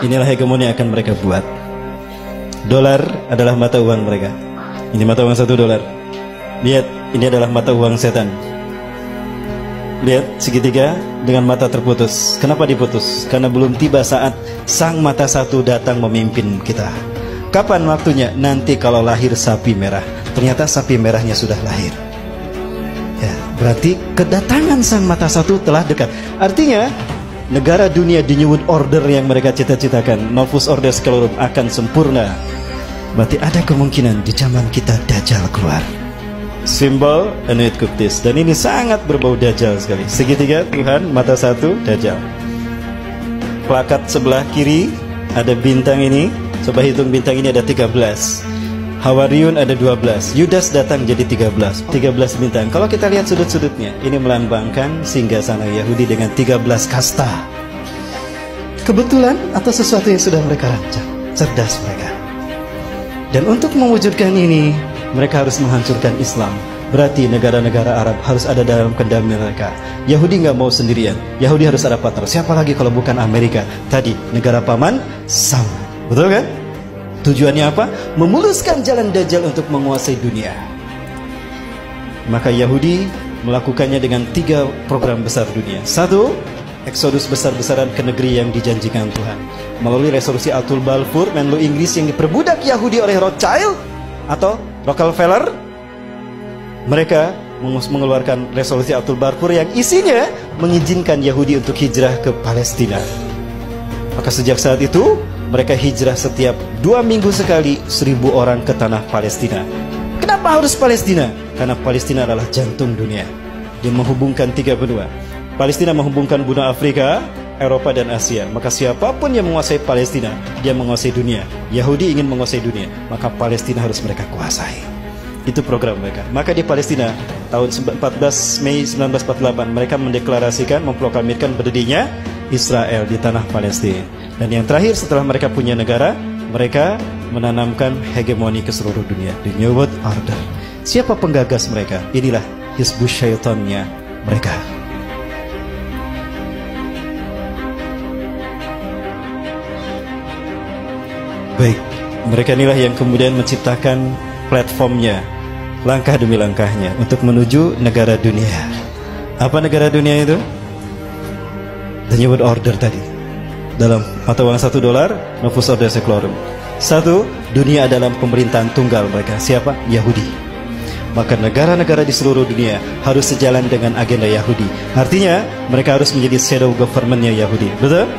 Inilah hegemoni yang akan mereka buat. Dolar adalah mata uang mereka. Ini mata uang $1. Lihat, ini adalah mata uang setan. Lihat segitiga dengan mata terputus. Kenapa diputus? Karena belum tiba saat sang mata satu datang memimpin kita. Kapan waktunya? Nanti kalau lahir sapi merah. Ternyata sapi merahnya sudah lahir. Ya, berarti kedatangan sang mata satu telah dekat. Artinya negara dunia di New World Order yang mereka cita-citakan, Novus Order Seclorum, akan sempurna. Berarti ada kemungkinan di zaman kita Dajjal keluar. Simbol Anuit Kuptis. Dan ini sangat berbau Dajjal sekali. Segitiga Tuhan, mata satu, Dajjal. Plakat sebelah kiri ada bintang ini. Coba hitung bintang ini ada 13. Hawariun ada 12. Yudas datang jadi 13. 13 bintang. Kalau kita lihat sudut-sudutnya, ini melambangkan singgasana Yahudi dengan 13 kasta. Kebetulan atau sesuatu yang sudah mereka rancang. Cerdas mereka. Dan untuk mewujudkan ini, mereka harus menghancurkan Islam. Berarti negara-negara Arab harus ada dalam kendali mereka. Yahudi nggak mau sendirian. Yahudi harus ada partner. Siapa lagi kalau bukan Amerika? Tadi negara paman Sam. Betul kan? Tujuannya apa? Memuluskan jalan Dajjal untuk menguasai dunia. Maka Yahudi melakukannya dengan 3 program besar dunia. 1. Eksodus besar-besaran ke negeri yang dijanjikan Tuhan. Melalui resolusi Atul Balfour, Menlu Inggris yang diperbudak Yahudi oleh Rothschild atau Rockefeller, mereka mengeluarkan resolusi Atul Balfour yang isinya mengizinkan Yahudi untuk hijrah ke Palestina. Maka sejak saat itu mereka hijrah setiap 2 minggu sekali 1.000 orang ke tanah Palestina. Kenapa harus Palestina? Karena Palestina adalah jantung dunia. Dia menghubungkan 3 benua. Palestina menghubungkan benua Afrika, Eropa dan Asia. Maka siapapun yang menguasai Palestina, dia menguasai dunia. Yahudi ingin menguasai dunia, maka Palestina harus mereka kuasai. Itu program mereka. Maka di Palestina tahun 14 Mei 1948 mereka mendeklarasikan, memproklamirkan berdirinya Israel di tanah Palestina. Dan yang terakhir setelah mereka punya negara, mereka menanamkan hegemoni ke seluruh dunia, the New World Order. Siapa penggagas mereka? Inilah Hizbus Syaitannya mereka. Baik, mereka inilah yang kemudian menciptakan platformnya, langkah demi langkahnya untuk menuju negara dunia. Apa negara dunia itu? The New World Order tadi. Dalam mata uang $1, Novus Order Seclorum. 1. Dunia dalam pemerintahan tunggal mereka. Siapa? Yahudi. Maka negara-negara di seluruh dunia harus sejalan dengan agenda Yahudi. Artinya mereka harus menjadi shadow government-nya Yahudi. Betul?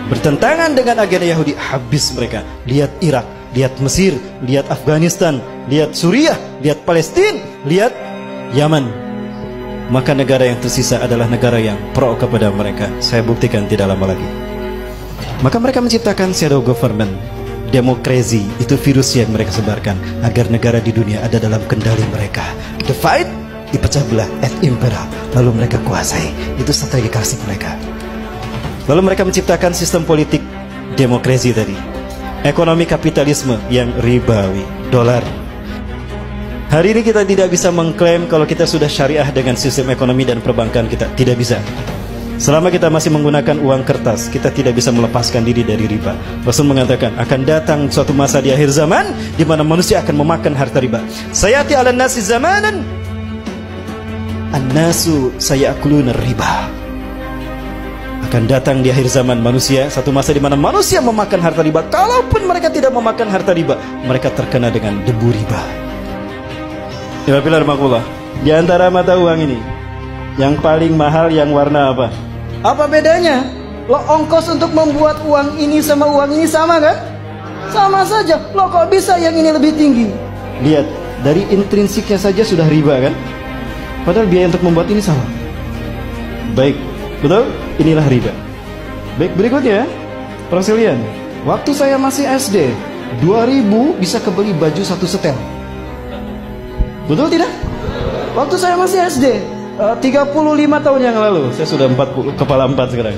Bertentangan dengan agenda Yahudi, habis mereka. Lihat Irak, lihat Mesir, lihat Afghanistan, lihat Suriah, lihat Palestina, lihat Yaman. Maka negara yang tersisa adalah negara yang pro kepada mereka. Saya buktikan tidak lama lagi. Maka mereka menciptakan shadow government. Demokrasi, itu virus yang mereka sebarkan agar negara di dunia ada dalam kendali mereka. Divide, dipecah belah, et impera, lalu mereka kuasai. Itu strategi klasik mereka. Lalu mereka menciptakan sistem politik demokrasi tadi. Ekonomi kapitalisme yang ribawi, dolar. Hari ini kita tidak bisa mengklaim kalau kita sudah syariah dengan sistem ekonomi dan perbankan kita. Tidak bisa. Selama kita masih menggunakan uang kertas, kita tidak bisa melepaskan diri dari riba. Rasul mengatakan akan datang suatu masa di akhir zaman di mana manusia akan memakan harta riba. Sayati 'alan nasi zamanan an-nasu sayakuluna riba. Akan datang di akhir zaman manusia satu masa di mana manusia memakan harta riba. Kalaupun mereka tidak memakan harta riba, mereka terkena dengan debu riba. Di antara mata uang ini, yang paling mahal yang warna apa? Apa bedanya? Lo ongkos untuk membuat uang ini sama uang ini sama kan? Sama saja. Lo kok bisa yang ini lebih tinggi? Lihat, dari intrinsiknya saja sudah riba kan? Padahal biaya untuk membuat ini sama. Baik, betul? Inilah riba. Baik, berikutnya Proselian. Waktu saya masih SD, 2000 bisa kebeli baju 1 setel. Betul tidak? Waktu saya masih SD, 35 tahun yang lalu. Saya sudah 40, kepala 4 sekarang.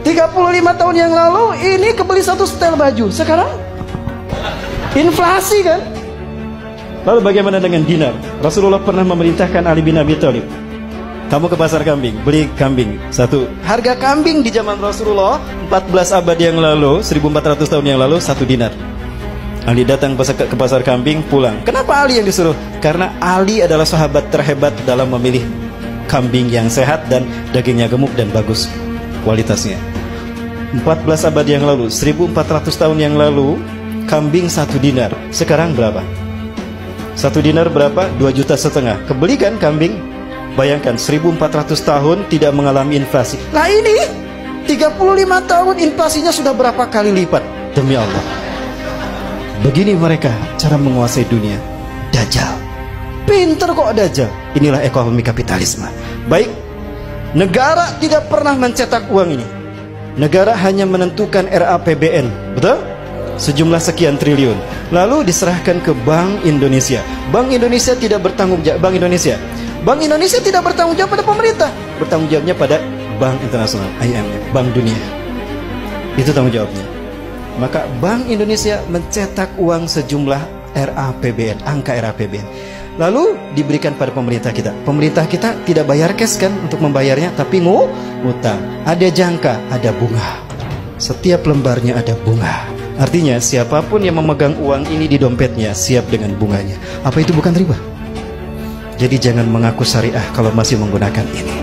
35 tahun yang lalu ini kebeli 1 setel baju. Sekarang inflasi kan? Lalu bagaimana dengan dinar? Rasulullah pernah memerintahkan Ali bin Abi Thalib Kamu ke pasar kambing, beli kambing satu. Harga kambing di zaman Rasulullah 14 abad yang lalu, 1400 tahun yang lalu, 1 dinar. Ali datang ke pasar kambing, pulang. Kenapa Ali yang disuruh? Karena Ali adalah sahabat terhebat dalam memilih kambing yang sehat dan dagingnya gemuk dan bagus kualitasnya. 14 abad yang lalu, 1400 tahun yang lalu, kambing 1 dinar. Sekarang berapa? 1 dinar berapa? 2,5 juta. Kebeli kan kambing? Bayangkan 1400 tahun tidak mengalami inflasi. Nah ini 35 tahun inflasinya sudah berapa kali lipat? Demi Allah. Begini mereka cara menguasai dunia. Dajjal. Pinter kok Dajjal. Inilah ekonomi kapitalisme. Baik, negara tidak pernah mencetak uang ini. Negara hanya menentukan RAPBN, betul? Sejumlah sekian triliun. Lalu diserahkan ke Bank Indonesia. Bank Indonesia tidak bertanggung jawab. Bank Indonesia tidak bertanggung jawab pada pemerintah. Bertanggung jawabnya pada Bank Internasional, IMF, Bank Dunia. Itu tanggung jawabnya. Maka Bank Indonesia mencetak uang sejumlah RAPBN, angka RAPBN. Lalu diberikan pada pemerintah kita. Pemerintah kita tidak bayar cash kan untuk membayarnya, tapi ngutang. Ada jangka, ada bunga. Setiap lembarnya ada bunga. Artinya siapapun yang memegang uang ini di dompetnya siap dengan bunganya. Apa itu bukan riba? Jadi jangan mengaku syariah kalau masih menggunakan ini.